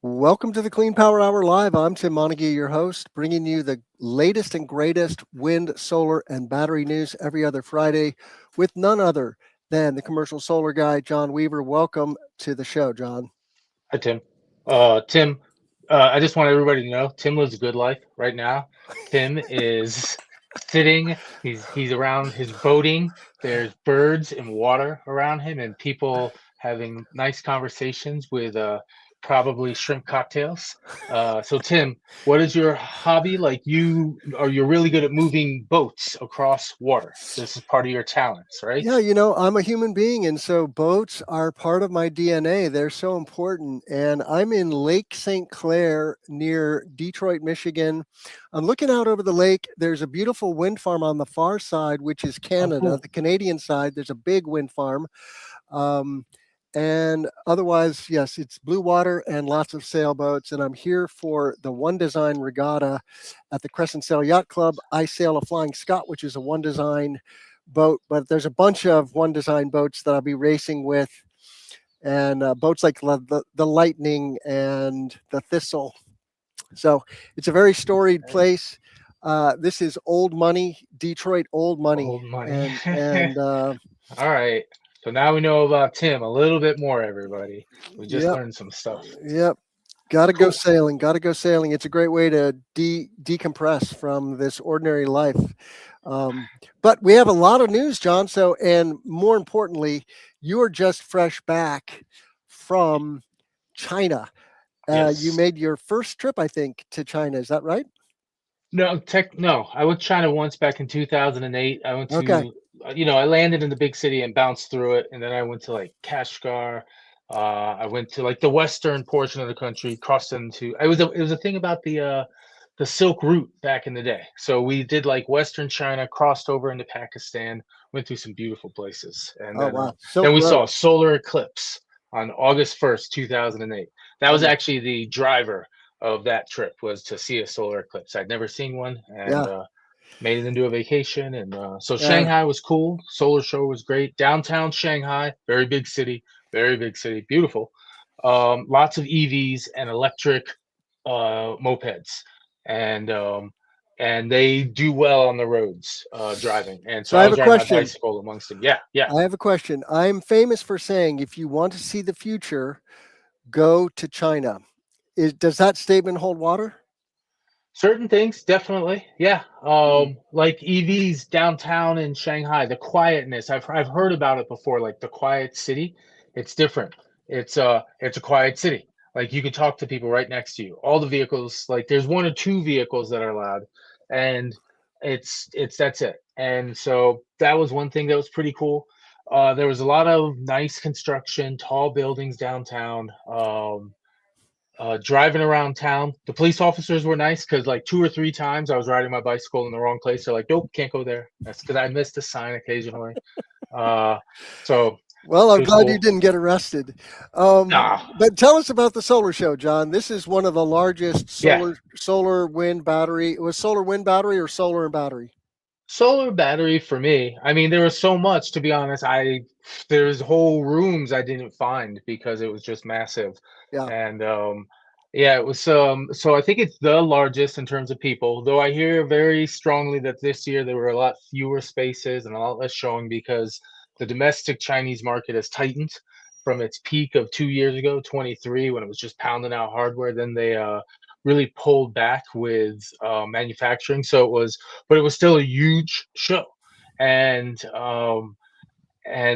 Welcome to the Clean Power Hour Live. I'm Tim Montague, your host, bringing you the latest and greatest wind, solar, and battery news every other Friday with none other than the commercial solar guy, John Weaver. Welcome to the show, John. Hi, Tim. Tim, I just want everybody to know Tim lives a good life right now. Tim is sitting, he's around his boating. There's birds and water around him, and people having nice conversations with probably shrimp cocktails. So, Tim, what is your hobby? Like you're really good at moving boats across water. This is part of your talents, right? Yeah, I'm a human being, and so boats are part of my DNA. They're so important. And I'm in Lake St. Clair near Detroit, Michigan. I'm looking out over the lake. There's a beautiful wind farm on the far side, which is Oh, Canada. cool. The Canadian side, there's a big wind farm. Um, and otherwise, yes, it's blue water and lots of sailboats. And I'm here for the One Design Regatta at the Crescent Sail Yacht Club. I sail a Flying Scot, which is a One Design boat, but there's a bunch of One Design boats that I'll be racing with, and boats like the Lightning and the Thistle. So it's a very storied Okay. place. This is old money, Detroit old money, Old money. and All right. So now we know about Tim a little bit more, everybody. We just yep, learned some stuff. yep. Got to go Cool. sailing. Got to go sailing. It's a great way to decompress from this ordinary life. Um, but we have a lot of news, John. So, and more importantly, you are just fresh back from China. You Yes. made your first trip, I think, to China. Is that right? No. I went to China once back in 2008. I went Okay. to, I landed in the big city and bounced through it, and then I went to like Kashgar. I went to like the western portion of the country, crossed into. It was a thing about the Silk Route back in the day. So we did like Western China, crossed over into Pakistan, went through some beautiful places, and Oh, then wow. then Silk we Road. saw a solar eclipse on August 1st, 2008. That was Oh, actually the driver of that trip, was to see a solar eclipse. I'd never seen one, and yeah. made it into a vacation. And so Yeah. Shanghai was cool. Solar show was great. Downtown Shanghai, very big city, beautiful. Lots of EVs and electric mopeds, and and they do well on the roads driving. And so So I I have was a riding my question. bicycle amongst them. Yeah, yeah. I have a question. I'm famous for saying if you want to see the future, go to China. Does that statement hold water? Certain things, definitely. Yeah. Mm. Like EVs downtown in Shanghai, the quietness. I've heard about it before, like the quiet city. It's different. It's a quiet city. Like you could talk to people right next to you. All the vehicles, like there's one or two vehicles that are allowed, and it's that's it. And so that was one thing that was pretty cool. There was a lot of nice construction, tall buildings downtown. Driving around town. The police officers were nice because like two or three times I was riding my bicycle in the wrong place. They're like, "Nope, can't go there." That's because I missed a sign occasionally. Uh, so Well, it I'm was glad you cool. didn't get arrested. Nah, But tell us about the solar show, John. This is one of the largest yeah, solar wind battery. It was solar wind battery or solar and battery? solar battery for me. I mean, there was so much to be honest. There's whole rooms I didn't find because it was just massive, Yeah. and yeah, it was. So I think it's the largest in terms of people. Though I hear very strongly that this year there were a lot fewer spaces and a lot less showing because the domestic Chinese market has tightened from its peak of 2 years ago, 23, when it was just pounding out hardware. Then they really pulled back with manufacturing. But it was still a huge show, and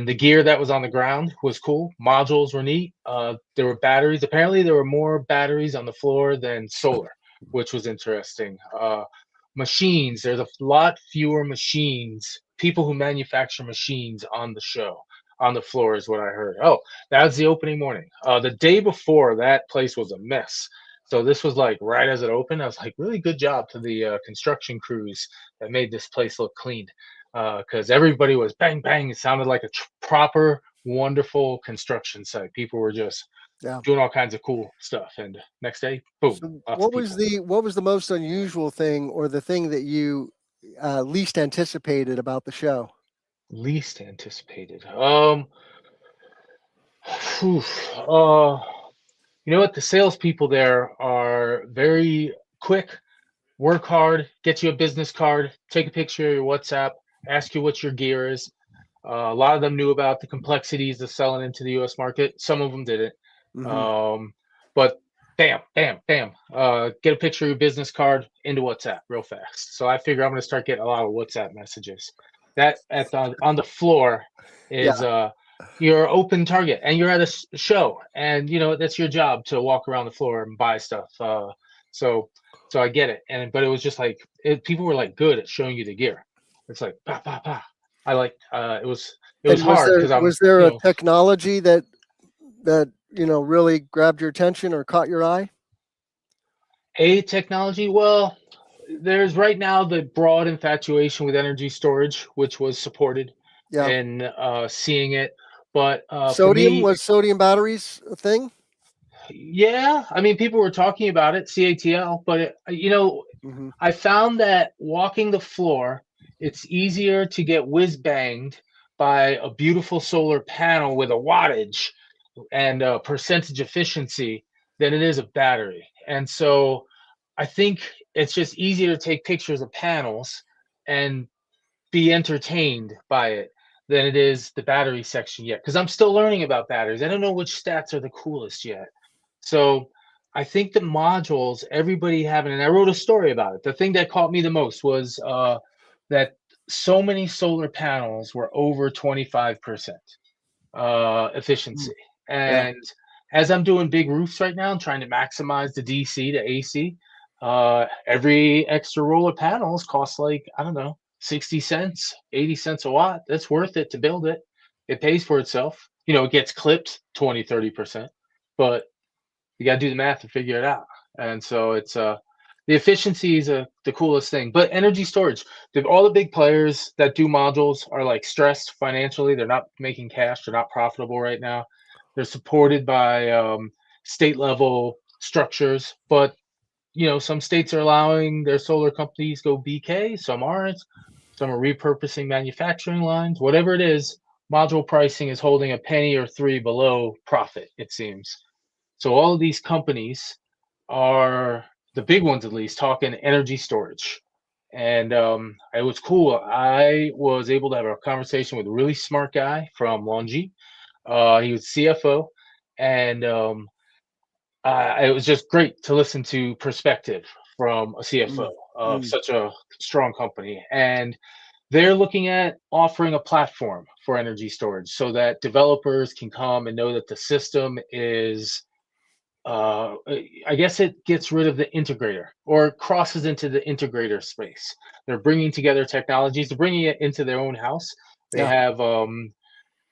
the gear that was on the ground was cool. Modules were neat. There were batteries. Apparently, there were more batteries on the floor than solar, which was interesting. Machines. There's a lot fewer machines. People who manufacture machines on the show, on the floor, is what I heard. Oh, that was the opening morning. The day before, that place was a mess. So this was like right as it opened. I was like, really good job to the construction crews that made this place look clean, because everybody was bang bang. It sounded like a proper, wonderful construction site. People were just Yeah. doing all kinds of cool stuff. And next day, boom, So lots of people. what was the most unusual thing or the thing that you least anticipated about the show? Least anticipated. Phew, uh, You know what? The salespeople there are very quick, work hard, get you a business card, take a picture of your WhatsApp, ask you what your gear is. A lot of them knew about the complexities of selling into the U.S. market. Some of them didn't. Hmm. But bam, bam, bam. Get a picture of your business card into WhatsApp real fast. So I figure I'm going to start getting a lot of WhatsApp messages. That on the floor Yeah. is your open target, and you're at a show, and that's your job to walk around the floor and buy stuff. So so I get it, but it was just like people were like good at showing you the gear. It's like bah, bah, bah. I like it was And hard because I'm was there a technology that really grabbed your attention or caught your eye? a technology. Well, there's right now the broad infatuation with energy storage, which was supported Yeah. and seeing it. But for Sodium, me, was sodium batteries a thing? yeah, I mean, people were talking about it, CATL, but Hmm. I found that walking the floor, it's easier to get whiz banged by a beautiful solar panel with a wattage and a percentage efficiency than it is a battery. And so I think it's just easier to take pictures of panels and be entertained by it than it is the battery section yet. Because I'm still learning about batteries. I don't know which stats are the coolest yet. So I think the modules, everybody having, and I wrote a story about it. The thing that caught me the most was that so many solar panels were over 25% efficiency. Yeah. And as I'm doing big roofs right now, I'm trying to maximize the DC to AC. Every extra roll of panels costs like, I don't know, 60 cents, 80 cents a watt. That's worth it to build it. It pays for itself. It gets clipped 20, 30%, but you got to do the math to figure it out. And so it's the efficiency is the coolest thing. But energy storage, all the big players that do modules are like stressed financially. They're not making cash. They're not profitable right now. They're supported by state level structures, but some states are allowing their solar companies go BK, some aren't. Some are repurposing manufacturing lines. Whatever it is, module pricing is holding a penny or three below profit, it seems. So all of these companies are, the big ones at least, talking energy storage. And it was cool. I was able to have a conversation with a really smart guy from Longi. He was CFO, and it was just great to listen to perspective from a CFO Mm. of Mm. such a strong company. And they're looking at offering a platform for energy storage so that developers can come and know that the system is I guess it gets rid of the integrator or crosses into the integrator space. They're bringing together technologies, they're bringing it into their own house. They Yeah. have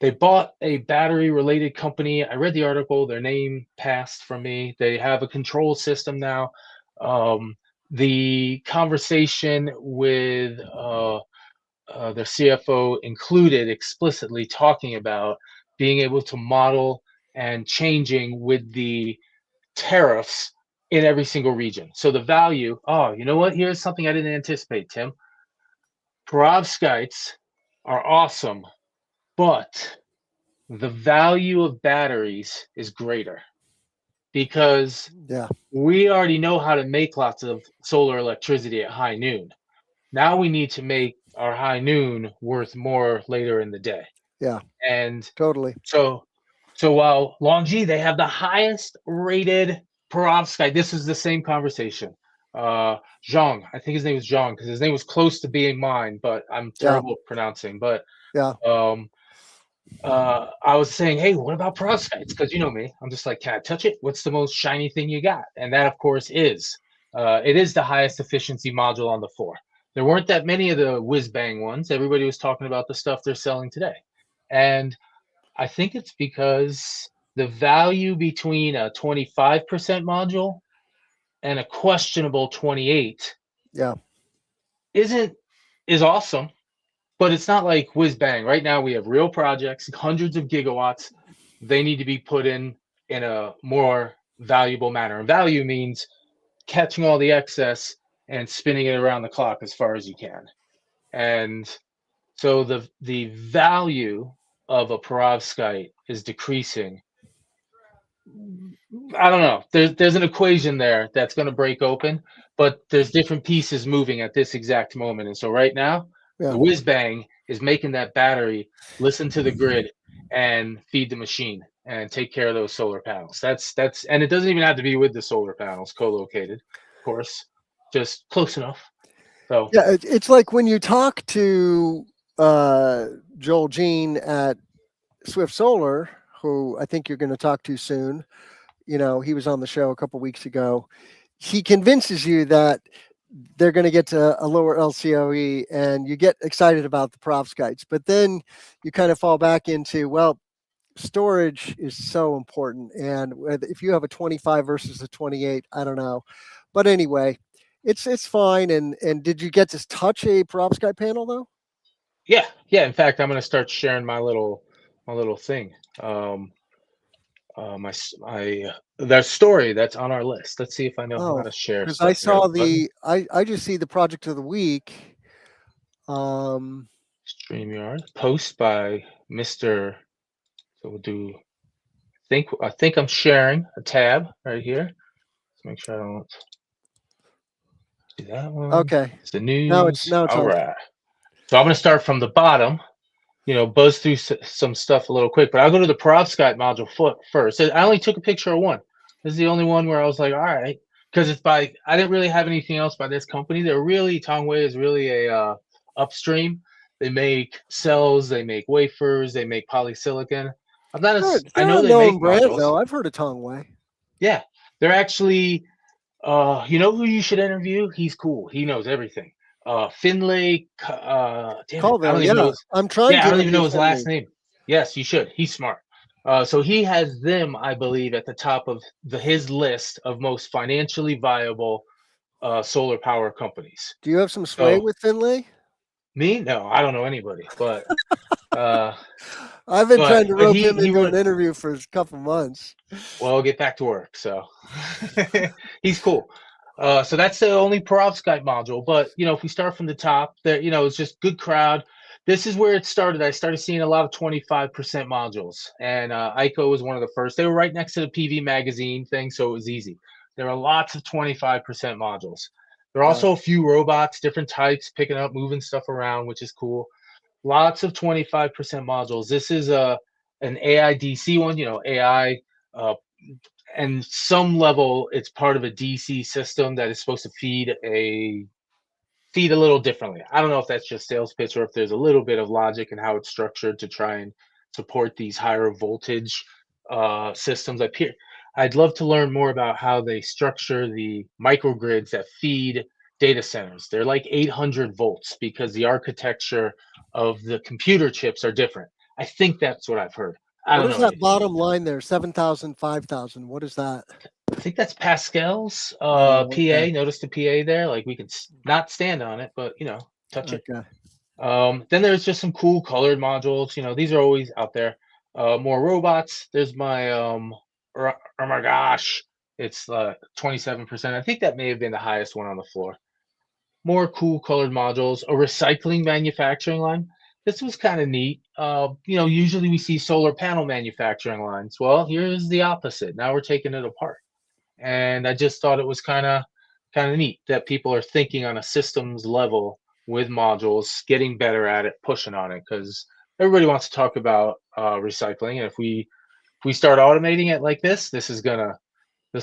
they bought a battery related company. I read the article, their name passed from me. They have a control system now. Um, the conversation with their CFO included explicitly talking about being able to model and changing with the tariffs in every single region. So the value, oh, you know what? Here's something I didn't anticipate, Tim. Perovskites are awesome, but the value of batteries is greater because Yeah. we already know how to make lots of solar electricity at high noon. Now we need to make our high noon worth more later in the day. Yeah. And Totally. so so while Longi, they have the highest rated perovskite. This is the same conversation. Zhang, I think his name was Zhang because his name was close to being mine, but I'm Yeah. terrible at pronouncing. But Yeah. um, I was saying, hey, what about perovskites? Because you know me, I'm just like, can I touch it? What's the most shiny thing you got? And that, of course, is it is the highest efficiency module on the floor. There weren't that many of the whiz bang ones. Everybody was talking about the stuff they're selling today, and I think it's because the value between a 25% module and a questionable 28 Yeah. isn't is awesome, but it's not like whiz bang. Right now we have real projects, hundreds of gigawatts. They need to be put in a more valuable manner. And value means catching all the excess and spinning it around the clock as far as you can. And so the value of a perovskite is decreasing I don't know. There's an equation there that's going to break open, but there's different pieces moving at this exact moment. And so right now, Yeah. the whiz bang is making that battery listen to the grid and feed the machine and take care of those solar panels. That's and it doesn't even have to be with the solar panels co-located, of course, just close enough. So Yeah, it's like when you talk to Joel Jean at Swift Solar, who I think you're going to talk to soon. You know, he was on the show a couple weeks ago. He convinces you that they're going to get to a lower LCOE, and you get excited about the perovskites. But then you kind of fall back into, well, storage is so important, and if you have a 25 versus a 28, I don't know. But anyway, it's fine. And did you get to touch a perovskite panel though? yeah. In fact, I'm going to start sharing my little thing. My that story that's on our list. Let's see if I know how Oh, to share because I stuff here. saw Let me I just see the project of the week. Um, StreamYard post by Mr. So we'll do. I think I'm sharing a tab right here. Let's make sure I don't do that one. okay, It's the now it's news. now it's All on. right. So I'm going to start from the bottom. Buzz through some stuff a little quick, but I'll go to the perovskite module first. I only took a picture of one. This is the only one where I was like, all right, because I didn't really have anything else by this company. They're really, Tongwei is really a upstream. They make cells, they make wafers, they make polysilicon. I They're know a they known make brand modules. though. I've heard of Tongwei. Yeah, they're actually, you know who you should interview? He's cool. He knows everything. Finlay, damn it, I Colville, don't even know yeah. his. I'm trying Yeah, to I don't even interview know his last Finley. name. Yes, you should. He's smart. So he has them, I believe, at the top of his list of most financially viable solar power companies. Do you have some sway So with Finley? me, no, I don't know anybody, uh, I've been but trying to but rope he him he into run. an interview for a couple months. Well, get back to work. So he's cool. So that's the only perovskite module. But if we start from the top, there, it's just good crowd. This is where it started. I started seeing a lot of 25% modules, and ICO was one of the first. They were right next to the PV magazine thing, so it was easy. There are lots of 25% modules. There are Yeah. also a few robots, different types, picking up, moving stuff around, which is cool. Lots of 25% modules. This is an AIDC one, AI, uh, and some level it's part of a DC system that is supposed to feed a little differently. I don't know if that's just sales pitch or if there's a little bit of logic in how it's structured to try and support these higher voltage systems. I'd love to learn more about how they structure the microgrids that feed data centers. They're like 800 volts because the architecture of the computer chips are different. I think that's what I've heard. I What don't is know that anything. bottom line there? 7,000, 5,000. What is that? I think that's Pascal's Oh, okay. PA. Notice the PA there? Like we can not stand on it, but touch it. Okay. Then there's just some cool colored modules. These are always out there. More robots. There's my oh my gosh, it's 27%. I think that may have been the highest one on the floor. More cool colored modules. A recycling manufacturing line. This was kind of neat. Usually we see solar panel manufacturing lines. Well, here's the opposite. Now we're taking it apart, and I just thought it was kind of neat that people are thinking on a systems level with modules, getting better at it, pushing on it, because everybody wants to talk about recycling, and if we start automating it like this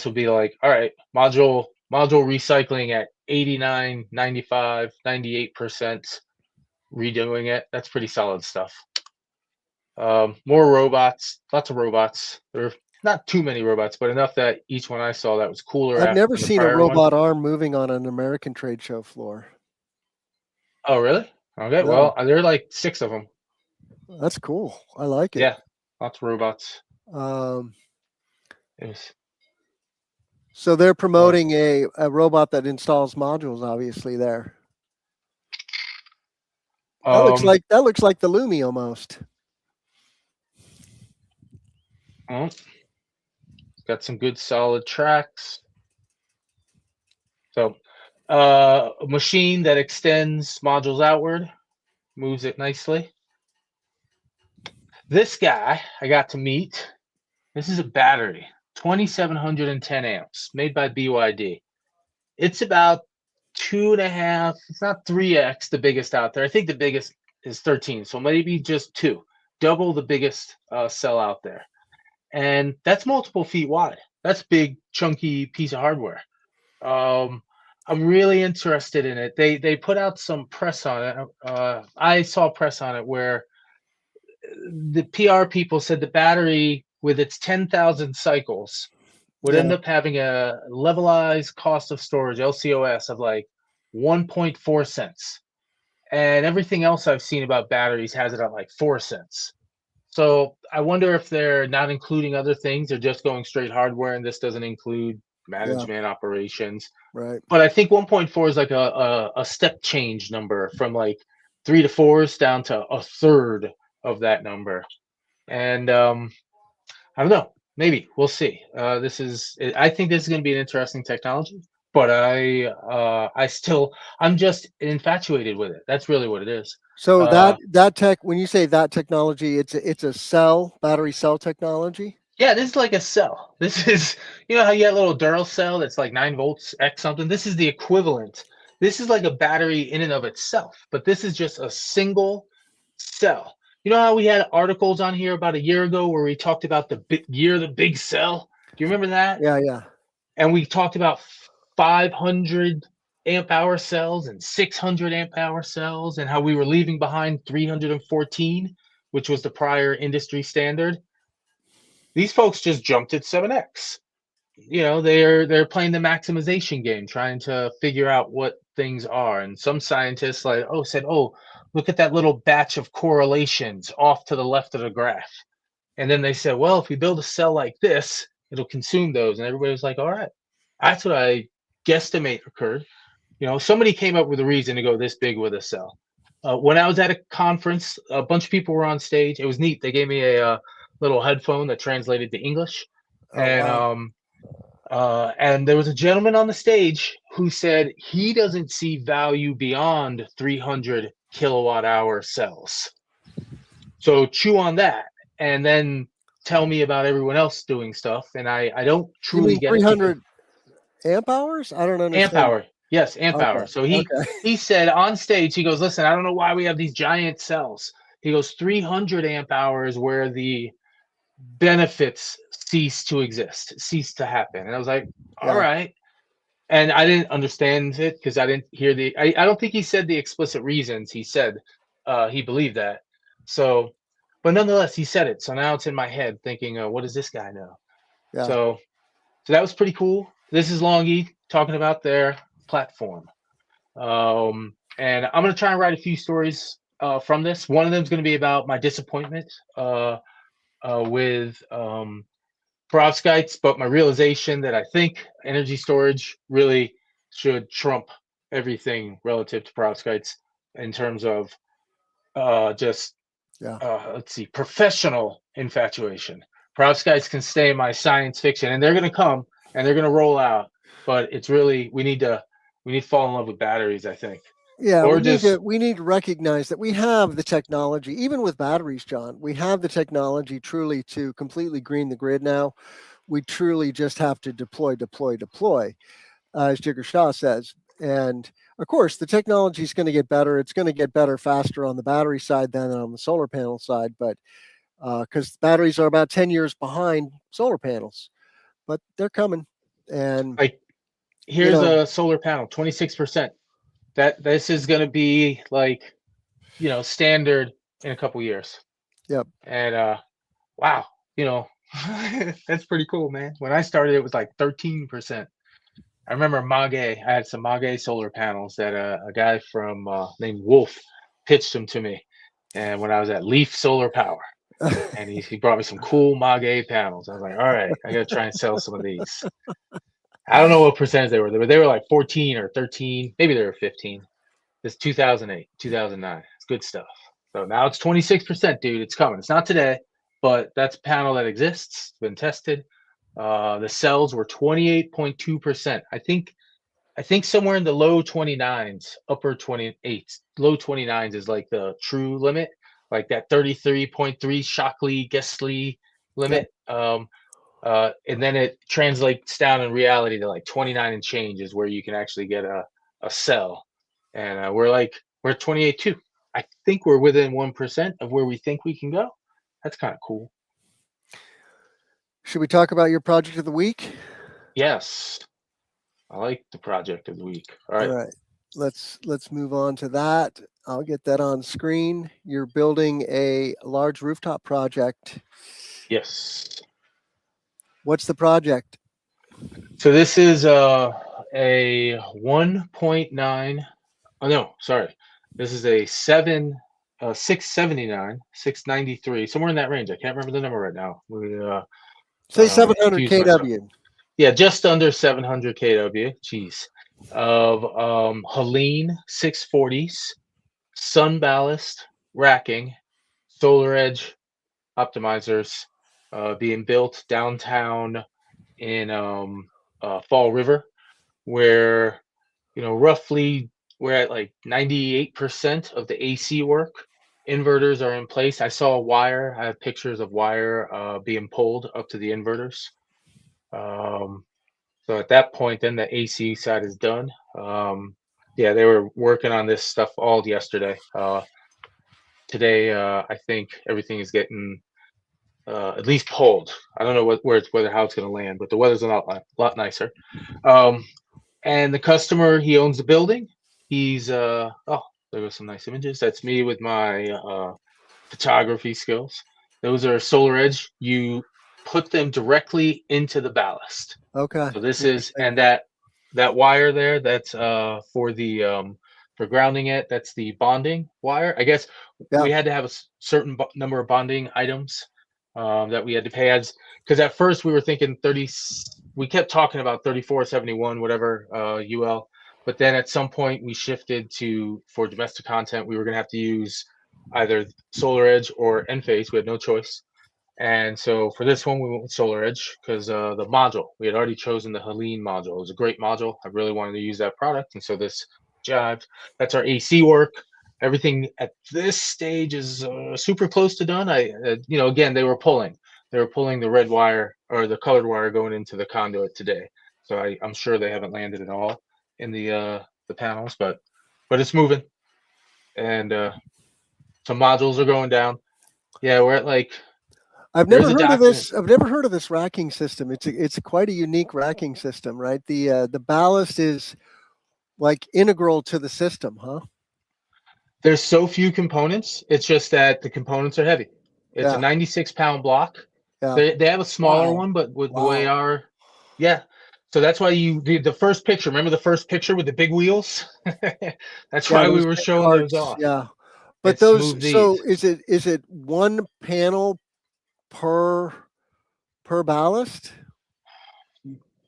will be like, all right, module recycling at 89, 95, 98%, redoing it. That's pretty solid stuff. More robots, lots of robots. There are not too many robots, but enough that each one I saw that was cooler I've never than the seen a prior one. robot arm moving on an American trade show floor. Oh, really? Okay, No, well, there are like 6 of them. that's cool. I like it. Yeah, lots of robots. Um, It was, so they're uh, promoting a robot that installs modules, obviously there. um, That looks like the Lumi almost. well, it's got some good solid tracks. So, a machine that extends modules outward, moves it nicely. This guy I got to meet. This is a battery. 2,710 amps, made by BYD. It's about 2.5, it's not 3x the biggest out there. I think the biggest is 13, so maybe just two, double the biggest cell out there. And that's multiple feet wide. That's big, chunky piece of hardware. I'm really interested in it. They put out some press on it. I saw press on it where the PR people said the battery with its 10,000 cycles would Yeah, end up having a levelized cost of storage LCOS of like 1.4 cents. And everything else I've seen about batteries has it at like 4 cents. So I wonder if they're not including other things, they're just going straight hardware, and this doesn't include yeah, management operations. right. But I think 1.4 is like a step change number from like three to fours down to a third of that number. And I don't know. Maybe we'll see. I think this is going to be an interesting technology, but I'm just infatuated with it. That's really what it is. So Uh, that tech, when you say that technology, it's a cell, battery cell technology. yeah, this is like a cell. This is, you know how you got a little Duracell that's like 9 volts X something. This is the equivalent. This is like a battery in and of itself, but this is just a single cell. You know how we had articles on here about a year ago where we talked about the year of the big cell? Do you remember that? Yeah, yeah, And we talked about 500 amp hour cells and 600 amp hour cells, and how we were leaving behind 314, which was the prior industry standard. These folks just jumped at 7x. You know, they're playing the maximization game, trying to figure out what things are. And some scientists said, oh, look at that little batch of correlations off to the left of the graph. And then they said, well, if we build a cell like this, it'll consume those. And everybody was like, all right, that's what I guesstimate occurred. You know, somebody came up with a reason to go this big with a cell. When I was at a conference, a bunch of people were on stage. It was neat. They gave me a little headphone that translated to English. oh And wow, and there was a gentleman on the stage who said he doesn't see value beyond 300 kilowatt hour cells. So chew on that, and then tell me about everyone else doing stuff. And I don't you truly mean get it because 300 amp hours? I don't amp understand. hour, yes, amp Okay, hour. So he okay, he said on stage, he goes, listen, I don't know why we have these giant cells. He goes, 300 amp hours where the benefits cease to exist, cease to happen. And I was like, all yeah, right. And I didn't understand it because I didn't hear I don't think he said the explicit reasons. He said he believed that. So, but nonetheless, he said it. So now it's in my head thinking, what does this guy know? yeah, So, so that was pretty cool. This is Longy talking about their platform. And I'm going to try and write a few stories from this. One of them is going to be about my disappointment with perovskites, but my realization that I think energy storage really should trump everything relative to perovskites in terms of just yeah, let's see, professional infatuation. Perovskites can stay in my science fiction, and they're going to come and they're going to roll out. But it's really we need to fall in love with batteries, I think, yeah. or just We need to recognize that we have the technology, even with batteries, John. We have the technology truly to completely green the grid now. We truly just have to deploy, deploy, deploy, as Jigar Shah says. And of course, the technology is going to get better. It's going to get better faster on the battery side than on the solar panel side, but because batteries are about 10 years behind solar panels, but they're coming. And, like you here's know, a solar panel, 26%. That this is going to be like standard in a couple years. yep, And wow, you know, that's pretty cool, man. When I started, it was like 13%. I remember Mage. I had some Mage solar panels that a guy from named Wolf pitched them to me, and when I was at Leaf Solar Power, and he brought me some cool Mage panels. I was like, all right, I got to try and sell some of these. I don't know what percentage they were. They were like 14 or 13, maybe they were 15. It's 2008, 2009. It's good stuff. So now it's 26%, dude. It's coming. It's not today, but that's a panel that exists. It's been tested. The cells were 28.2%. I think somewhere in the low 29s, upper 28s, low 29s is like the true limit, like that 33.3 Shockley Guestly yep, limit. and then it translates down in reality to like 29 and change is where you can actually get a cell. And we're at 28 too. I think we're within 1% of where we think we can go. That's kind of cool. Should we talk about your project of the week? Yes, I like the project of the week. All right. All right. Let's move on to that. I'll get that on screen. You're building a large rooftop project. Yes. What's the project? So this is a 1.9. Oh no, sorry. This is a 679, 693, somewhere in that range. I can't remember the number right now. Say 700 confused myself. kW. Yeah, just under 700 kW. Jeez. Of Helene 640s, sun ballast, racking, solar edge optimizers, being built downtown in Fall River, where roughly we're at like 98% of the AC work. Inverters are in place. I saw a wire. I have pictures of wire being pulled up to the inverters. So at that point, then the AC side is done. Yeah, they were working on this stuff all yesterday. Today, I think everything is getting at least pulled. I don't know whether how it's going to land, but the weather's a lot nicer. And the customer, he owns the building. He's oh, there goes some nice images. That's me with my photography skills. Those are solar edge. You put them directly into the ballast. Okay. So this is, and that wire there, that's for the for grounding it. That's the bonding wire. I guess we had to have a certain number of bonding items that we had to pay as, because at first we were thinking 30. We kept talking about 3471, whatever UL, but then at some point we shifted to, for domestic content, we were going to have to use either Solar Edge or Enphase. We had no choice. And so for this one, we went with Solar Edge because the module, we had already chosen the Helene module. It was a great module. I really wanted to use that product. And so this jived. That's our AC work. Everything at this stage is super close to done. Again, they were pulling the red wire or the colored wire going into the conduit today. So I'm sure they haven't landed at all in the panels, but it's moving. And some modules are going down. Yeah, we're at like, I've never heard of this. I've never heard of this racking system. It's quite a unique racking system, right? The ballast is like integral to the system, huh? There's so few components. It's just that the components are heavy. It's a 96-pound block. Yeah. They have a smaller one, but with the way yeah. So that's why the first picture. Remember the first picture with the big wheels? That's why we were showing those off. Yeah, but those. So is it one panel per ballast?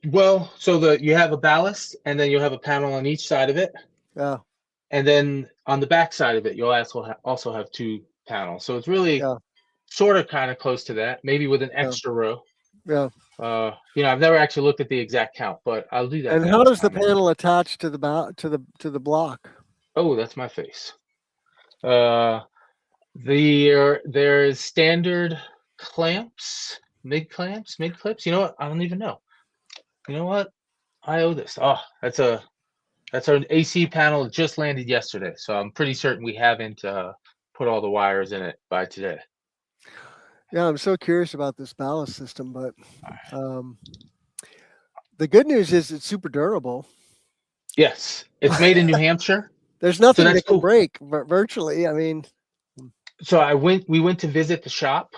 Well, so you have a ballast, and then you'll have a panel on each side of it. Yeah. And then on the back side of it, you'll also have two panels. So it's really sort of kind of close to that, maybe with an extra row. Yeah. I've never actually looked at the exact count, but I'll do that. And how does the panel attach to the block? Oh, that's my face. There's standard clamps, mid clips. You know what? I don't even know. You know what? I owe this. Oh, that's our AC panel. It just landed yesterday, so I'm pretty certain we haven't put all the wires in it by today. Yeah, I'm so curious about this ballast system, but the good news is it's super durable. Yes, it's made in New Hampshire. There's nothing that can break virtually. I mean, so we went to visit the shop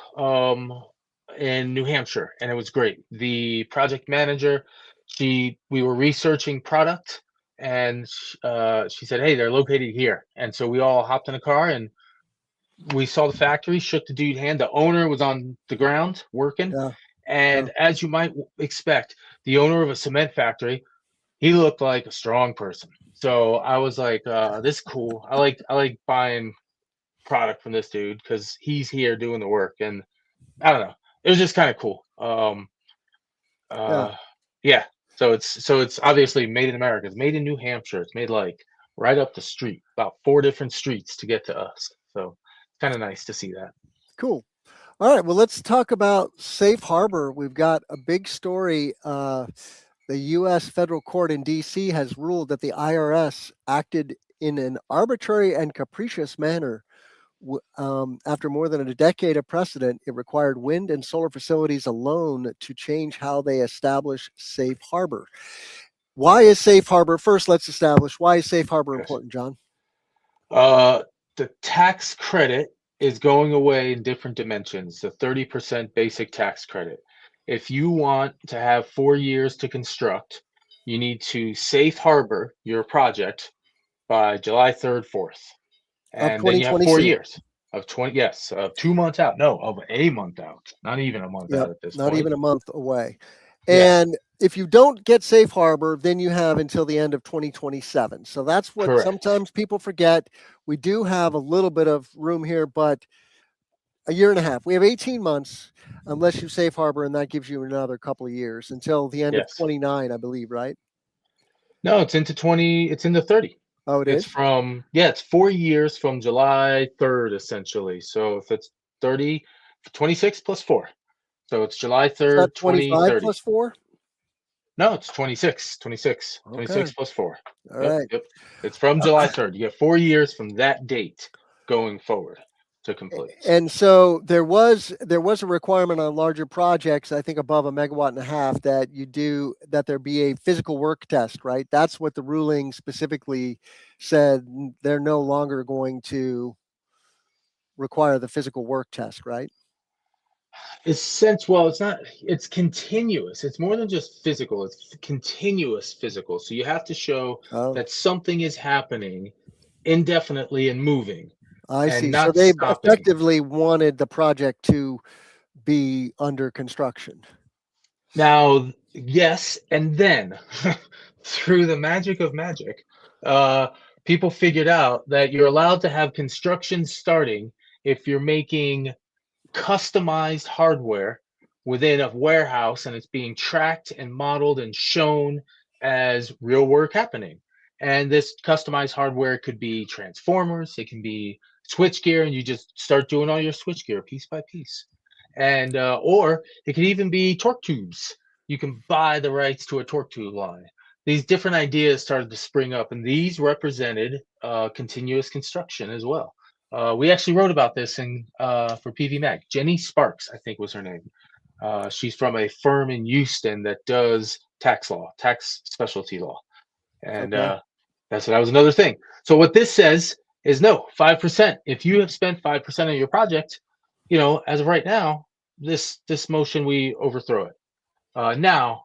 in New Hampshire, and it was great. The project manager, we were researching product, and she said, "Hey, they're located here." And so we all hopped in a car and we saw the factory, shook the dude's hand. The owner was on the ground working. And as you might expect, the owner of a cement factory, he looked like a strong person. So I was like, this is cool. I like buying product from this dude because he's here doing the work. And I don't know, it was just kind of cool. Yeah. So it's obviously made in America. It's made in New Hampshire. It's made like right up the street, about 4 different streets to get to us. So kind of nice to see that. Cool. All right, well, let's talk about safe harbor. We've got a big story. The U.S. federal court in D.C. has ruled that the IRS acted in an arbitrary and capricious manner. After more than a decade of precedent, it required wind and solar facilities alone to change how they establish safe harbor. Why is safe harbor? First, let's establish why is safe harbor Yes. important, John? Uh, the tax credit is going away in different dimensions. The 30% basic tax credit. If you want to have 4 years to construct, you need to safe harbor your project by July 3rd, 4th. Of And then you have 4 2026. years of 20, yes, of 2 months out. No, of a month out, not even a month Yep, out at this not point. even a month away. Yeah, And if you don't get safe harbor, then you have until the end of 2027. So that's what correct. sometimes people forget. We do have a little bit of room here, but a year and a half. We have 18 months unless you safe harbor, and that gives you another couple of years until the end of Yes. 29, I believe, right? No, it's into 20, it's into 30. Oh, it It's is? from, yeah, it's 4 years from July 3rd, essentially. So if it's 30, 26 plus 4. So it's July Is that 3rd, 25 2030. plus 4? No, it's 26, 26, Okay. 26 plus 4. All Yep, right. yep. It's from July 3rd. You get 4 years from that date going forward to complete. And so there was a requirement on larger projects, I think above a megawatt and a half, that there be a physical work test, right? That's what the ruling specifically said. They're no longer going to require the physical work test, right? It's sense well, it's not it's continuous. It's more than just physical. It's continuous physical. So you have to show Oh, that something is happening indefinitely and moving I and see. So not they stopping. effectively wanted the project to be under construction. Now, yes, and then through the magic of magic, uh, people figured out that you're allowed to have construction starting if you're making customized hardware within a warehouse and it's being tracked and modeled and shown as real work happening. And this customized hardware could be transformers, it can be switchgear, and you just start doing all your switchgear piece by piece. And or it could even be torque tubes. You can buy the rights to a torque tube line. These different ideas started to spring up, and these represented continuous construction as well. We actually wrote about this in for PV Mag. Jenny Sparks, I think was her name. She's from a firm in Houston that does tax law, tax specialty law, and Okay. that was another thing. So what this says is no 5%. If you have spent 5% of your project, as of right now, this motion we overthrow it. Now,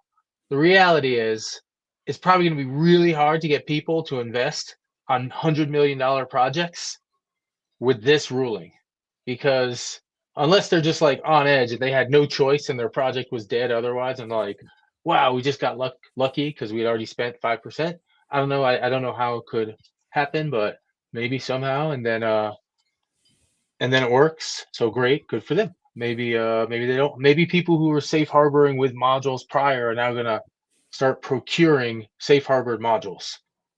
the reality is, it's probably going to be really hard to get people to invest on $100 million projects with this ruling because unless they're just like on edge and they had no choice and their project was dead otherwise and like wow we just got lucky because we'd already spent 5%. I don't know. I don't know how it could happen, but maybe somehow and then it works. So great, good for them. Maybe they don't. Maybe people who were safe harboring with modules prior are now gonna start procuring safe harbored modules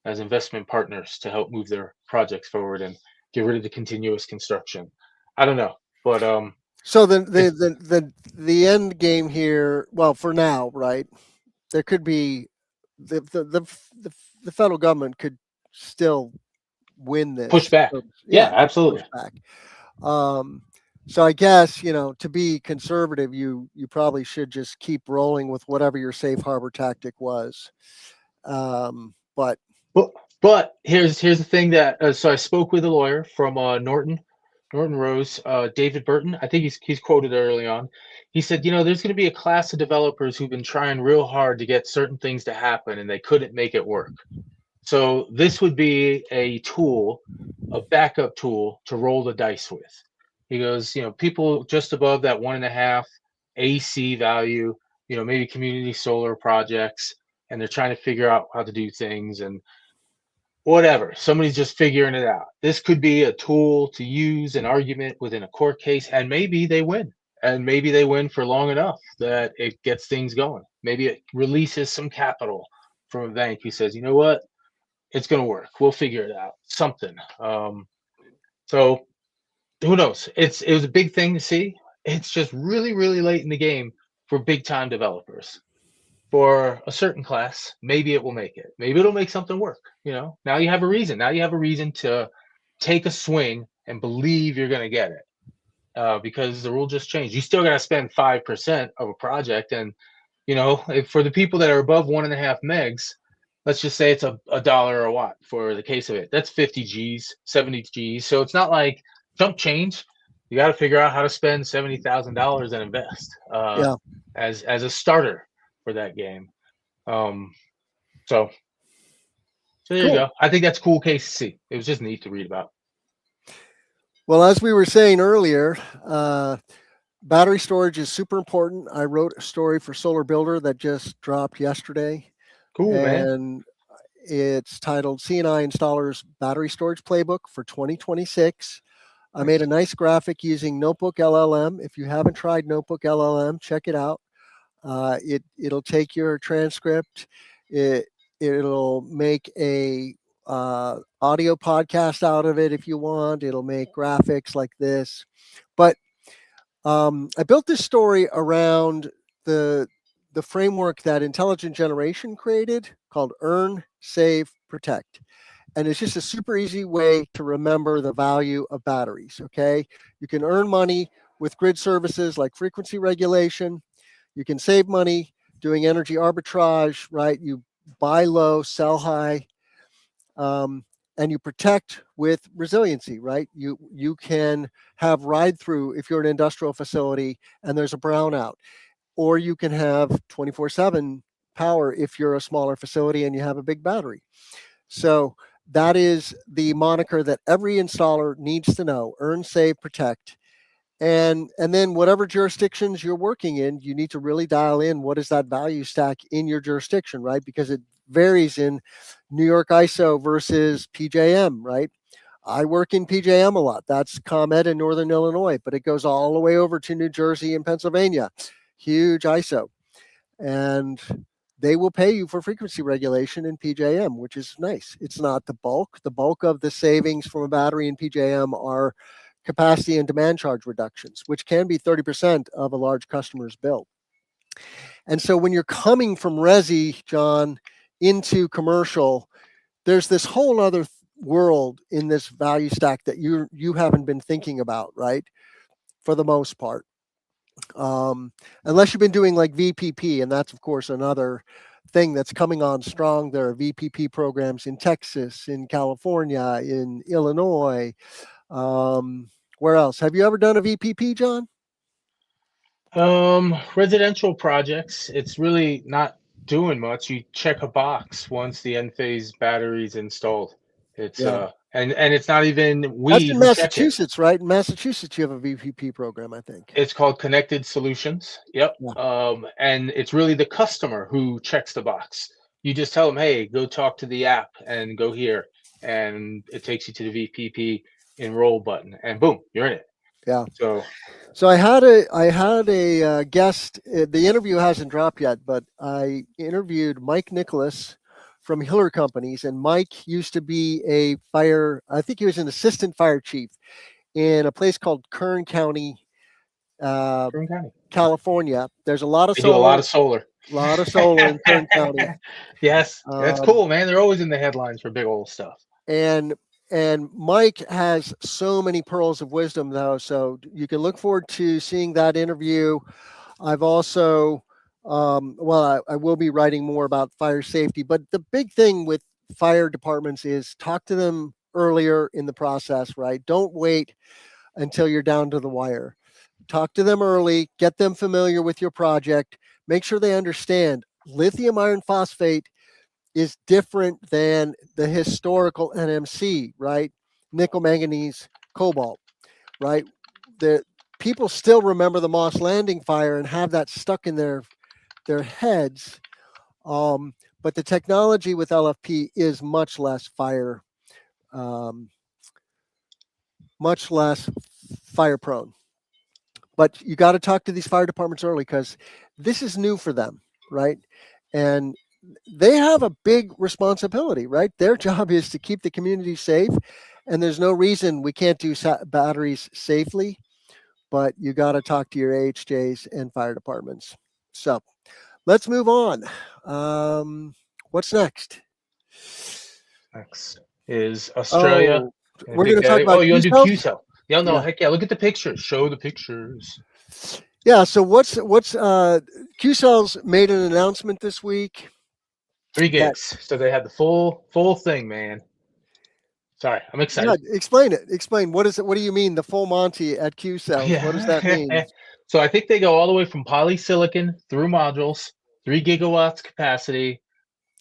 as investment partners to help move their projects forward and get rid of the continuous construction. I don't know, but So the the it's the the the end game here, well, for now, right? There could be the the federal government could still win pushed this. back. So, Yeah, yeah, push absolutely. back. Um, so I guess to be conservative, you probably should just keep rolling with whatever your safe harbor tactic was. But But here's the thing that so I spoke with a lawyer from Norton Rose, David Burton. I think he's quoted early on. He said, there's going to be a class of developers who've been trying real hard to get certain things to happen and they couldn't make it work. So this would be a tool, a backup tool to roll the dice with. He goes, people just above that 1.5 AC value, maybe community solar projects, and they're trying to figure out how to do things and whatever. Somebody's just figuring it out. This could be a tool to use an argument within a court case, and maybe they win. And maybe they win for long enough that it gets things going. Maybe it releases some capital from a bank who says, you know what, it's going to work. We'll figure it out. Something. So who knows? It was a big thing to see. it's just really, really late in the game for big time developers. For a certain class, maybe it will make it. Maybe it'll make something work. Now you have a reason. Now you have a reason to take a swing and believe you're going to get it. Because the rule just changed. You still got to spend 5% of a project, and if for the people that are above 1.5 megs, let's just say it's a dollar a watt for the case of it. That's 50 G's, 70 G's. So it's not like chump change. You got to figure out how to spend $70,000 and invest Yeah. as a starter for that game. So there you Cool. go. I think that's a cool case to see. It was just neat to read about. Well, as we were saying earlier, battery storage is super important. I wrote a story for Solar Builder that just dropped yesterday, Cool, man. and it's titled C&I Installers Battery Storage Playbook for 2026. I made a nice graphic using Notebook LLM. If you haven't tried Notebook LLM, check it out. It'll take your transcript. It'll make a audio podcast out of it if you want. It'll make graphics like this. But I built this story around the framework that Intelligent Generation created called Earn, Save, Protect. And it's just a super easy way to remember the value of batteries, okay? You can earn money with grid services like frequency regulation. You can save money doing energy arbitrage, right? You buy low, sell high, and you protect with resiliency, right? You can have ride through if you're an industrial facility and there's a brownout, or you can have 24/7 power if you're a smaller facility and you have a big battery. So that is the moniker that every installer needs to know: earn, save, protect. And then whatever jurisdictions you're working in, you need to really dial in what is that value stack in your jurisdiction, right? Because it varies in New York ISO versus PJM, right? I work in PJM a lot. That's ComEd in Northern Illinois, but it goes all the way over to New Jersey and Pennsylvania. Huge ISO. And they will pay you for frequency regulation in PJM, which is nice. It's not the bulk. The bulk of the savings from a battery in PJM are capacity and demand charge reductions, which can be 30% of a large customer's bill. And so when you're coming from resi, John, into commercial, there's this whole other world in this value stack that you haven't been thinking about, right? For the most part. Unless you've been doing like VPP, and that's of course another thing that's coming on strong. There are VPP programs in Texas, in California, in Illinois. Where else? Have you ever done a VPP, John? Residential projects, it's really not doing much. You check a box once the end phase battery is installed. It's Yeah. and it's not even That's we in who check it. Massachusetts, right? In Massachusetts, you have a VPP program, I think. It's called Connected Solutions. Yep. Yeah. And it's really the customer who checks the box. You just tell them, hey, go talk to the app and go here, and it takes you to the VPP enroll button, and boom, you're in it. Yeah. So I had a guest. The interview hasn't dropped yet, but I interviewed Mike Nicholas from Hiller Companies, and Mike used to be a fire. I think he was an assistant fire chief in a place called Kern County, Kern County. California. There's a lot of They do a lot of solar. in Kern County. Yes, that's cool, man. They're always in the headlines for big old stuff. And Mike has so many pearls of wisdom, though. So you can look forward to seeing that interview. I've also, I will be writing more about fire safety. But the big thing with fire departments is talk to them earlier in the process, right? Don't wait until you're down to the wire. Talk to them early, get them familiar with your project, make sure they understand lithium iron phosphate is different than the historical NMC, right? Nickel, manganese, cobalt, right? The people still remember the Moss Landing fire and have that stuck in their heads. But the technology with LFP is much less fire prone. But you got to talk to these fire departments early because this is new for them, right? And they have a big responsibility, right? Their job is to keep the community safe, and there's no reason we can't do batteries safely. but you got to talk to your AHJs and fire departments. So let's move on. What's next? Next is Australia. Oh, And we're Big going to talk Daddy. about Oh, you Q want to do cells? Q-cell? Yeah, no, Yeah. heck yeah. Look at the pictures. Show the pictures. Yeah. So what's Q cells made an announcement this week. 3 That gigs. So they had the full thing, man. Sorry, I'm Yeah, excited. explain it. Explain what is it? What do you mean the full Monty at Q cells? What does that mean? Yeah. So I think they go all the way from polysilicon through modules, 3 gigawatts capacity.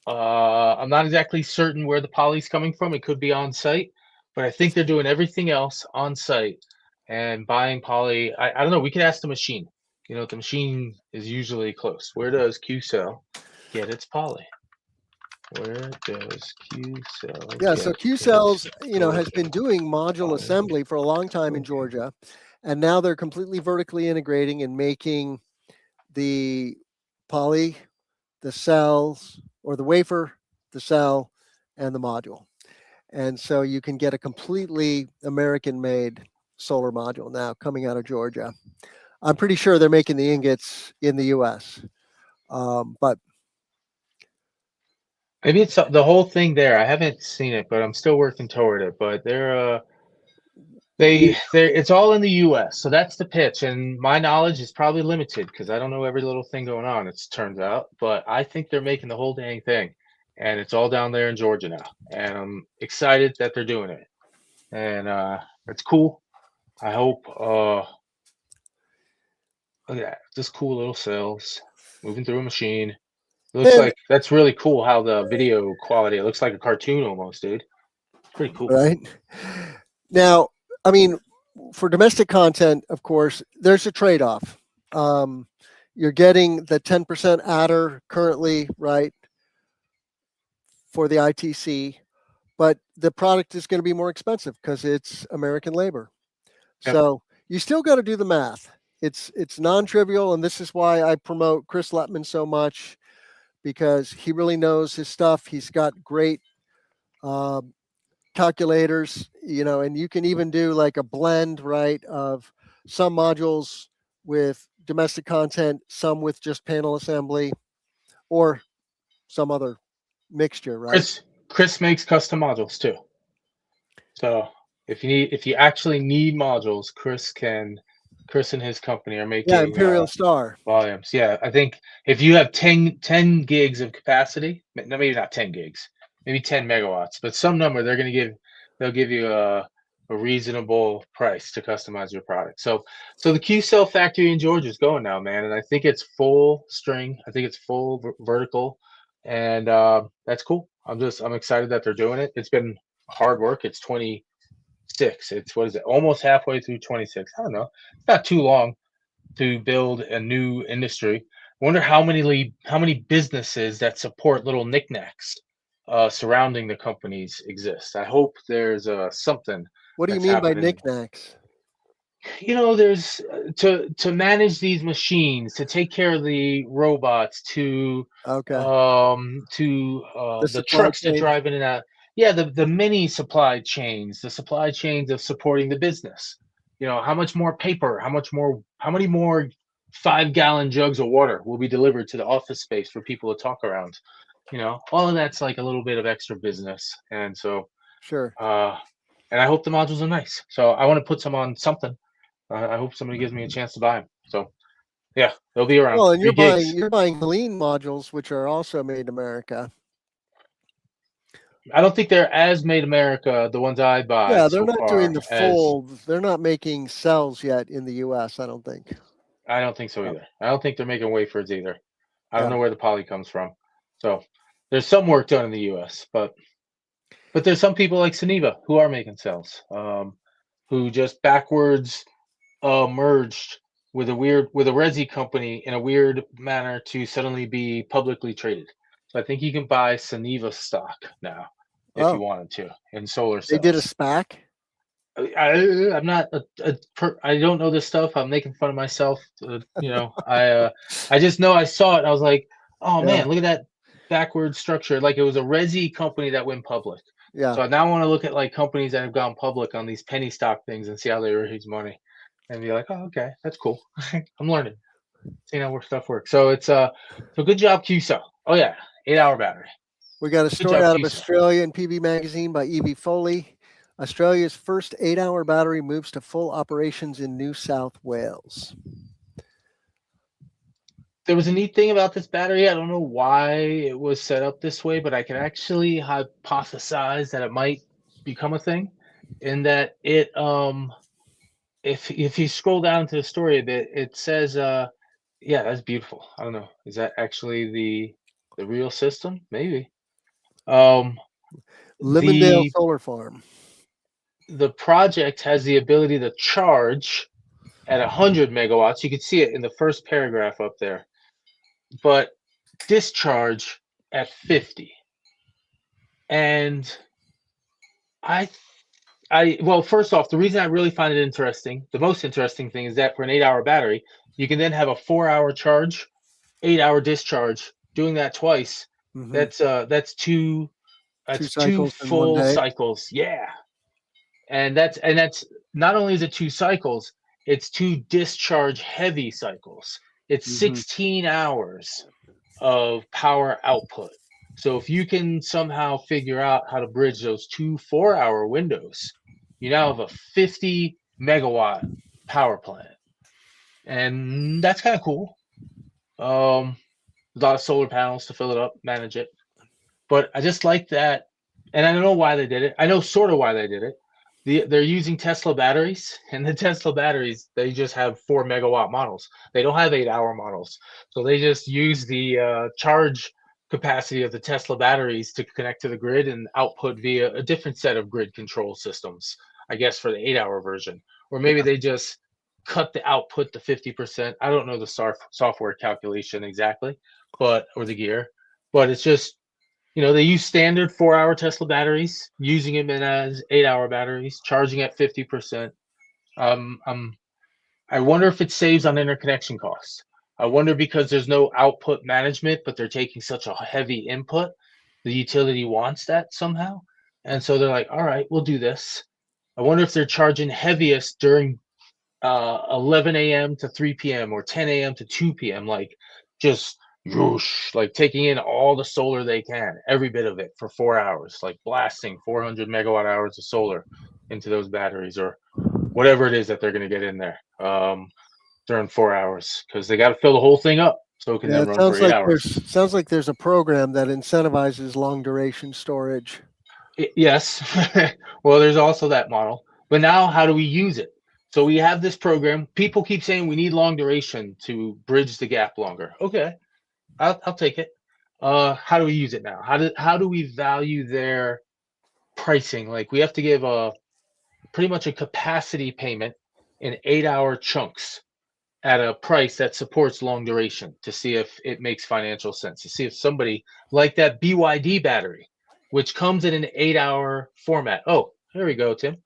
I'm not exactly certain where the poly's coming from. It could be on site, but I think they're doing everything else on site and buying poly. I don't know. We could ask the machine. You know, the machine is usually close. Where does Q cell get its poly? Where does Q cell Yeah, so get Q its cells, has been doing module poly? assembly for a long time in Georgia, and now they're completely vertically integrating and making the poly, the cells, or the wafer, the cell, and the module. And so you can get a completely American-made solar module now coming out of Georgia. I'm pretty sure they're making the ingots in the U.S., but Maybe it's the whole thing there. I haven't seen it, but I'm still working toward it. But you, it's all in the US. So that's the pitch. And my knowledge is probably limited because I don't know every little thing going on, it turns out. But I think they're making the whole dang thing. And it's all down there in Georgia now. And I'm excited that they're doing it. And it's cool. I hope look at that. Just cool little cells moving through a machine. It looks and like that's really cool how the video quality, it looks like a cartoon almost, dude. It's pretty cool. right now, I mean, for domestic content, of course, there's a trade-off. You're getting the 10% adder currently, right, for the ITC, but the product is going to be more expensive because it's American labor. Yep. So you still got to do the math. It's non-trivial, and this is why I promote Chris Lettman so much, because he really knows his stuff. He's got great uh, calculators, and you can even do like a blend, right, of some modules with domestic content, some with just panel assembly, or some other mixture, right? Chris makes custom modules too. So if you actually need modules, Chris and his company are Yeah, making Imperial Star. volumes. Yeah, I think if you have 10 gigs of capacity, no, maybe not 10 gigs, maybe 10 megawatts, but some number they'll give you a reasonable price to customize your product. So the Q cell factory in Georgia is going now, man, and I think it's full string. I think it's full vertical, and that's cool. I'm excited that they're doing it. It's been hard work. It's 26. It's what is it? Almost halfway through 26. I don't know. It's not too long to build a new industry. I wonder how many businesses that support little knickknacks surrounding the companies exist. I hope there's something What do you that's mean by happening. knickknacks? There's to manage these machines, to take care of the robots, Okay. The the supply trucks that chain. drive in and out. Yeah, the mini supply chains, the supply chains of supporting the business. How much more paper, how many more 5-gallon jugs of water will be delivered to the office space for people to talk around. All of that's like a little bit of extra business. And so Sure. and I hope the modules are nice. So I want to put some on something. I hope somebody gives me a chance to buy them. So yeah, they'll be around. Well, and 3 gigs. you're buying Helene modules, which are also made in America. I don't think they're as made America, the ones I buy Yeah, they're so not doing far, the as full. They're not making cells yet in the U.S. I don't think. I don't think so Yeah. either. I don't think they're making wafers either. I don't Yeah. know where the poly comes from. So there's some work done in the US, but there's some people like Suniva who are making cells, who just backwards merged with a resi company in a weird manner to suddenly be publicly traded. So I think you can buy Suniva stock now if you Oh, wanted to in solar they did a cells. SPAC. I'm not I don't know this stuff. I'm making fun of myself. I just know I saw it. I was like, oh Yeah. man, look at that backward structure. Like it was a resi company that went public. Yeah. So I now want to look at like companies that have gone public on these penny stock things and see how they raise money. and be like, oh, okay, that's cool. I'm learning, seeing how stuff works. So it's so good job, QSO. Oh yeah, 8-hour battery. We got a Good story job, out of QSO. Australia in PB Magazine by Evie Foley. Australia's first 8-hour battery moves to full operations in New South Wales. There was a neat thing about this battery. I don't know why it was set up this way, but I can actually hypothesize that it might become a thing, in that it if you scroll down to the story a bit, it says yeah, that's beautiful. I don't know. Is that actually the real system? Maybe. Um Limondale the Solar Farm. the project has the ability to charge at 100 megawatts. You can see it in the first paragraph up there, but discharge at 50. And I well, first off, the reason I really find it interesting, the most interesting thing is that for an 8-hour battery, you can then have a 4-hour charge, 8-hour discharge. Doing that twice, Mm-hmm. that's two Two that's two cycles in one full day. cycles. Yeah. And that's not only is it two cycles, it's two discharge heavy cycles. It's Mm-hmm. 16 hours of power output. So if you can somehow figure out how to bridge those two 4-hour windows, you now have a 50 megawatt power plant. And that's kind of cool. Um, a lot of solar panels to fill it up, manage it. But I just like that. And I don't know why they did it. I know sort of why they did it. They're using Tesla batteries, and the Tesla batteries, they just have 4 megawatt models. They don't have 8-hour models. So they just use the charge capacity of the Tesla batteries to connect to the grid and output via a different set of grid control systems, I guess, for the 8-hour version. Or maybe they just cut the output to 50%. I don't know the software calculation exactly, but or the gear, but it's just, they use standard 4-hour Tesla batteries, using them as 8-hour batteries, charging at 50%. Um, um, I wonder if it saves on interconnection costs. I wonder, because there's no output management, but they're taking such a heavy input, the utility wants that somehow. And so they're like, all right, we'll do this. I wonder if they're charging heaviest during 11 a.m. to 3 p.m. or 10 a.m. to 2 p.m. Like, just whoosh, like taking in all the solar they can, every bit of it for 4 hours, like blasting 400 megawatt hours of solar into those batteries, or whatever it is that they're going to get in there during 4 hours, because they got to fill the whole thing up so it can Yeah, then it run for 8 hours. sounds like there's a program that incentivizes long duration storage. Yes. Well, there's also that model. But now, how do we use it? So we have this program. People keep saying we need long duration to bridge the gap longer. Okay, I'll take it. How do we use it now? How do we value their pricing? Like, we have to give a pretty much a capacity payment in 8-hour chunks at a price that supports long duration, to see if it makes financial sense, to see if somebody like that BYD battery, which comes in an 8-hour format. Oh, here we go, Tim.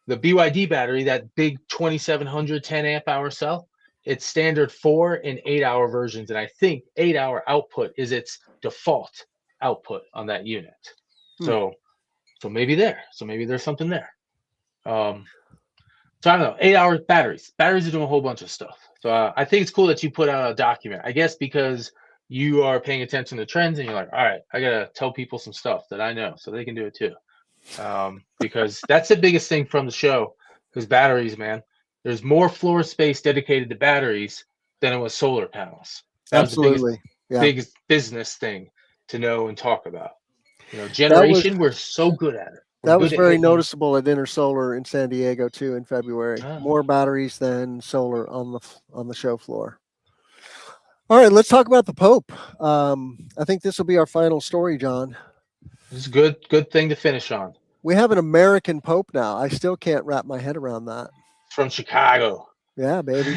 The BYD battery, that big 2700 10 amp hour cell, it's standard 4 and 8-hour versions. And I think 8-hour output is its default output on that unit. Hmm. So maybe there's something there. So I don't know. 8-hour batteries. Batteries are doing a whole bunch of stuff. So I think it's cool that you put out a document. I guess because you are paying attention to trends, and you're like, all right, I gotta tell people some stuff that I know so they can do it too. Because that's the biggest thing from the show, is batteries, man. There's more floor space dedicated to batteries than it was solar panels. That was the biggest Absolutely. Yeah. biggest business thing to know and talk about. That was Generation, we're so good at it. We're that was good at very hitting. noticeable at Intersolar in San Diego too in February. Ah, More batteries than solar on the show floor. All right, let's talk about the Pope. I think this will be our final story, John. this is a good thing to finish on. We have an American Pope now. I still can't wrap my head around that. From Chicago. Yeah, baby.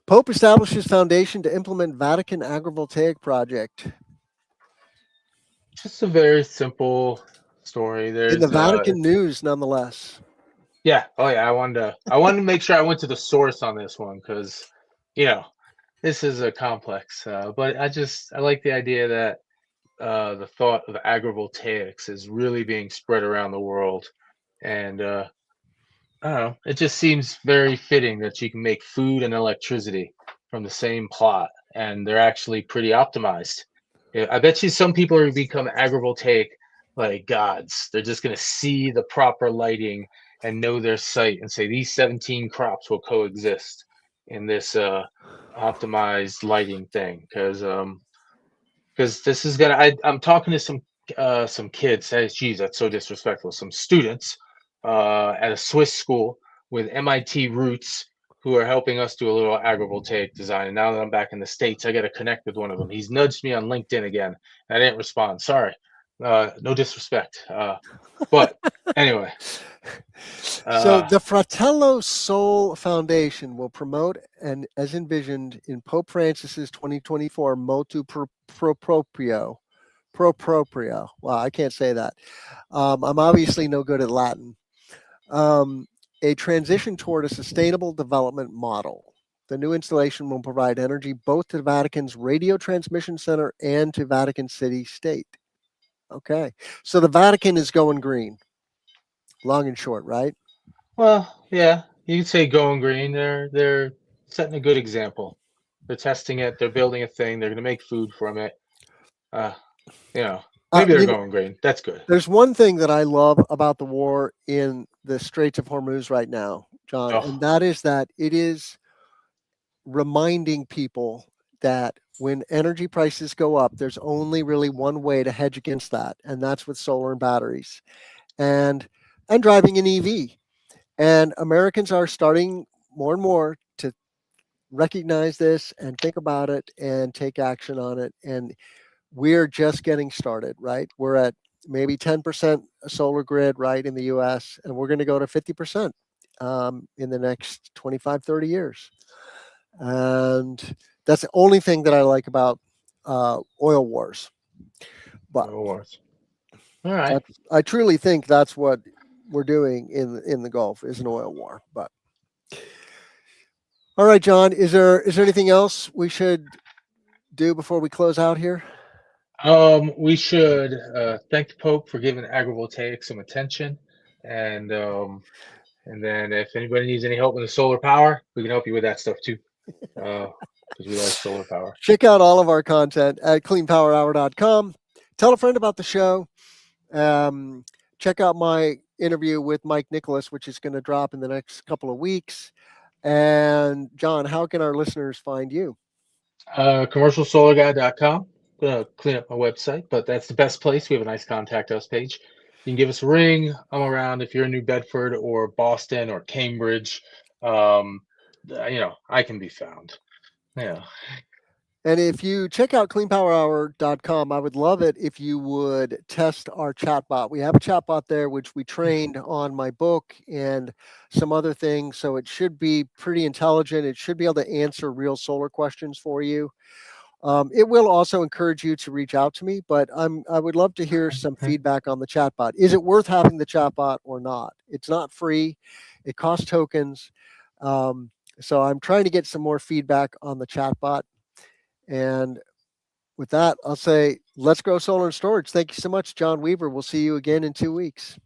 Pope establishes foundation to implement Vatican agrivoltaic project. Just a very simple story. In the There's Vatican news, nonetheless. yeah, oh yeah, I wanted to make sure I went to the source on this one, because you know this is a complex. But I like the idea that the thought of agrivoltaics is really being spread around the world, and I don't know. It just seems very fitting that you can make food and electricity from the same plot, and they're actually pretty optimized. Yeah, I bet you some people are become agrivoltaic like gods. They're just gonna see the proper lighting and know their site and say these 17 crops will coexist in this optimized lighting thing. Because this is gonna I'm talking to some kids. Hey, geez, that's so disrespectful. Some students at a Swiss school with MIT roots who are helping us do a little agrivoltaic design. And now that I'm back in the States, I got to connect with one of them. He's nudged me on LinkedIn again. I didn't respond. Sorry. No disrespect. But anyway, So uh, the Fratello Soul Foundation will promote, and as envisioned in Pope Francis's 2024 Motu Proprio. Wow, I can't say that. I'm obviously no good at Latin. Um, a transition toward a sustainable development model. The new installation will provide energy both to the Vatican's radio transmission center and to Vatican City State. Okay, so the Vatican is going green, long and short, right? well, yeah, you could say going green. They're setting a good example. They're testing it. They're building a thing. They're going to make food from it. Uh, you know, maybe they're You know, going green. That's good. there's one thing that I love about the war in the Straits of Hormuz right now, John, and Oh, that is that it is reminding people that when energy prices go up, there's only really one way to hedge against that, and that's with solar and batteries and driving an EV. And Americans are starting more and more to recognize this and think about it and take action on it. And we're just getting started, right? We're at maybe 10% solar grid, right, in the US, and we're going to go to 50% in the next 25, 30 years. And that's the only thing that I like about oil wars. But no worries. All right. I truly think that's what we're doing in the Gulf is an oil war. But all right, John, is there anything else we should do before we close out here? We should thank the Pope for giving agrivoltaics some attention, and then if anybody needs any help with the solar power, we can help you with that stuff too, because we like solar power. Check out all of our content at cleanpowerhour.com. Tell a friend about the show. Um, check out my interview with Mike Nicholas, which is going to drop in the next couple of weeks. And John, how can our listeners find you? Commercialsolarguy.com. Gonna clean up my website, but that's the best place. We have a nice contact us page. You can give us a ring. I'm around if you're in New Bedford or Boston or Cambridge. I can be found. Yeah. And if you check out cleanpowerhour.com, I would love it if you would test our chatbot. We have a chatbot there, which we trained on my book and some other things. So it should be pretty intelligent. It should be able to answer real solar questions for you. It will also encourage you to reach out to me, but I would love to hear some feedback on the chatbot. Is it worth having the chatbot or not? It's not free. It costs tokens. So I'm trying to get some more feedback on the chatbot. And with that, I'll say, let's grow solar and storage. Thank you so much, John Weaver. We'll see you again in 2 weeks.